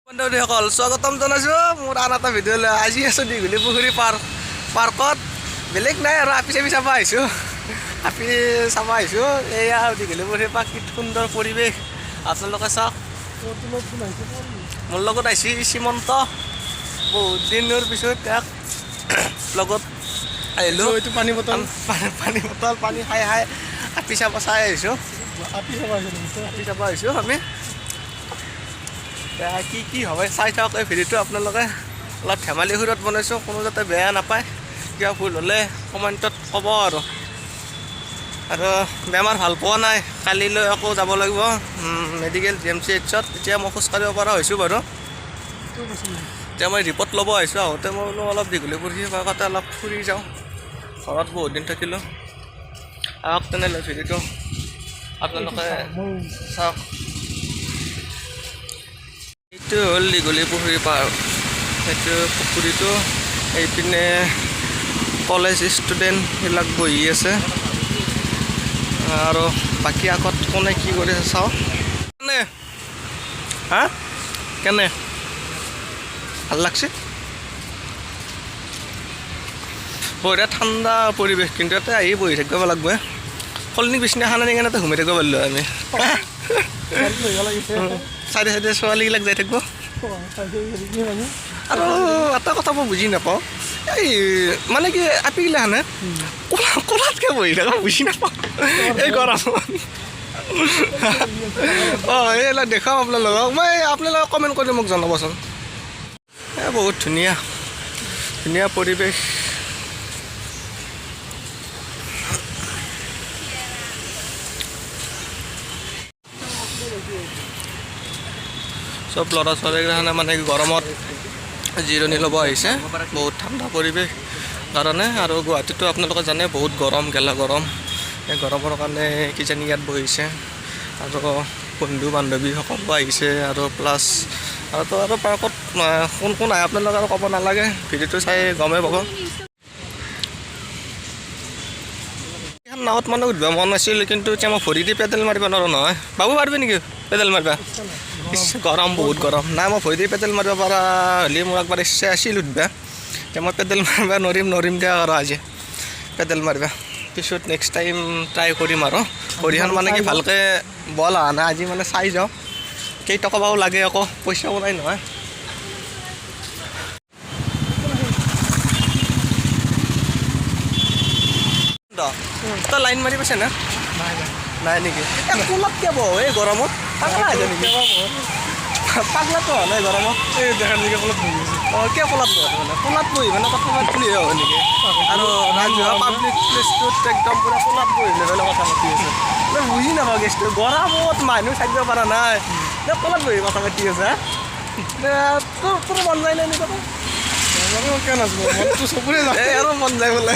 বন্ধুসকল স্বাগতম জনাইছোঁ মোৰ আন এটা ভিডিঅ'লৈ। আজি আছোঁ দীঘলী পুখুৰী পাৰ্কত। বেলেগ নাই আৰু আপি চাব আহিছোঁ। এয়া দীঘলী পুখুৰী পাৰ্ক, কি সুন্দৰ পৰিৱেশ আপোনালোকে চাওক। মোৰ লগত আহিছে শ্ৰীমন্ত, বহুত দিনৰ পিছত ইয়াক লগত আহিলোঁ। পানী বটল পানী খাই আপি চাব চাই আহিছোঁ। আপি চাব আহিছোঁ আমি। কি হয় চাই থাকক এই ভিডিঅ'টো। আপোনালোকে অলপ ধেমালি সুৰত বনাইছোঁ, কোনো যাতে বেয়া নাপায়। কিবা ভুল হ'লে কমেণ্টত ক'ব। আৰু বেমাৰ ভাল পোৱা নাই, কালিলৈ আকৌ যাব লাগিব মেডিকেল GMCHত। এতিয়া মই খোজকাঢ়িব পৰা হৈছোঁ বাৰু। এতিয়া মই ৰিপৰ্ট ল'ব আহিছোঁ। আহোঁতে মই বোলো অলপ দীঘলী পুখুৰী পাৰ্কতে অলপ ফুৰি যাওঁ, ঘৰত বহুত দিন থাকিলোঁ। আহক তেনেহ'লে ভিডিঅ'টো আপোনালোকে চাওক। এইটো হ'ল দীঘলী পুখুৰী পাৰ্ক। সেইটো পুখুৰীটো এইপিনে কলেজ ষ্টুডেণ্টবিলাক বহি আছে, আৰু বাকী আগত কোনে কি কৰি আছে চাওঁ। কেনে ভাল লাগছে? বঢ়িয়া ঠাণ্ডা পৰিৱেশ, কিন্তু ইয়াতে আহি বহি থাকিব লাগব। কলনি বিচনাখন আনি কেনে ঘুমাই থাকিব পাৰিলোঁ আমি। চাইডে ছোৱালীবিলাক যাই থাকিব। আৰু এটা কথা মই বুজি নাপাওঁ, এই মানে কি আপিগিলাখানে কোলাতকৈ বহি থাকে, বুজি নাপাওঁ এই গৰমত। এইবিলাক দেখাওঁ আপোনালোকক। আপোনালোকে কমেণ্ট কৰি মোক জনাবচোন। বহুত ধুনীয়া পৰিৱেশ। চব ল'ৰা ছোৱালীগিলাখানে মানে গৰমত জিৰণি ল'ব আহিছে। বহুত ঠাণ্ডা পৰিৱেশ কাৰণে। আৰু গুৱাহাটীতো আপোনালোকে জানে বহুত গৰম, গেলা গৰম। এই গৰমৰ কাৰণে কিজানি ইয়াত বহিছে। আৰু বন্ধু বান্ধৱীসকলো আহিছে, আৰু প্লাছ আৰু পাৰ্কত কোন আহে আপোনালোকে আৰু ক'ব নালাগে, ভিডিঅ'টো চাই গমেই পাব। এখন নাৱত মানে উঠিব মন আছিল, কিন্তু এতিয়া মই ভৰি দি পেডেল মাৰিব নোৱাৰোঁ নহয়। বাবু পাৰিবি নেকি পেডেল মাৰিবা? গৰম, বহুত গৰম। নাই, মই ভৰি দি পেডেল মাৰিব পৰা হ'লে মোৰ একবাৰ ইচ্ছা আছিল উঠিবা। এতিয়া মই পেডেল মাৰিব নৰিম দিয়া আৰু আজি পেডেল মাৰিবা। পিছত নেক্সট টাইম ট্ৰাই কৰিম। আৰু ভৰিখন মানে কি ভালকৈ বল অহা নাই আজি, মানে চাই যাওঁ। কেইটকা বাৰু লাগে, আকৌ পইচাও নাই নহয়। তই লাইন মাৰি পাইছে না? নাই নেকি? কোলাত কিয় বহ এই গৰমত? পাগলা আছে নেকি? পাগলাটো হোৱা নাই গৰমত? এই দেখাৰ নেকি কোলাত বহি আছে। কিয় কোলাত বহ মানে? কোলাত বহি মানে কথা পাতিলে হয় নেকি? আৰু ৰাজহুৱা পাব্লিক প্লেচটোত একদম পূৰা কোলাত বহি লৈ কথা পাতি আছে। বুজি নাপাওঁ কেছটো। গৰমত মানুহ থাকিব পৰা নাই, কোলাত বহি কথা পাতি আছে। তোৰ মন যায় নাই এনেকুৱা? কিয় নাযাব? মনটো চবৰে যায় আৰু মন যায় বোলে।